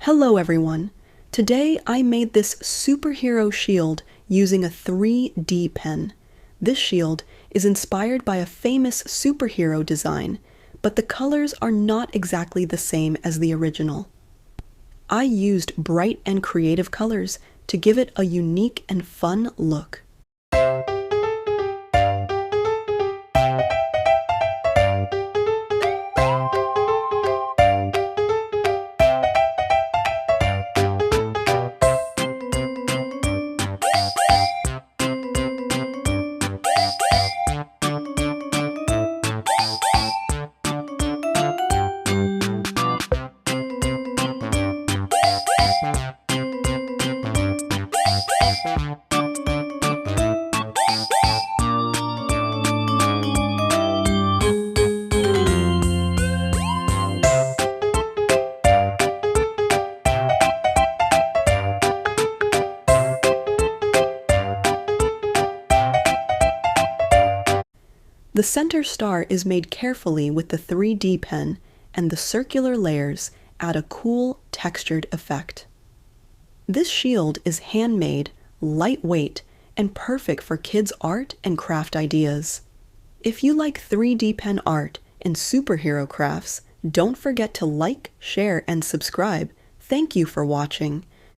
Hello everyone! Today I made this superhero shield using a 3D pen. This shield is inspired by a famous superhero design, but the colors are not exactly the same as the original. I used bright and creative colors to give it a unique and fun look. The center star is made carefully with the 3D pen, and the circular layers add a cool, textured effect. This shield is handmade, lightweight, and perfect for kids' art and craft ideas. If you like 3D pen art and superhero crafts, don't forget to like, share, and subscribe. Thank you for watching.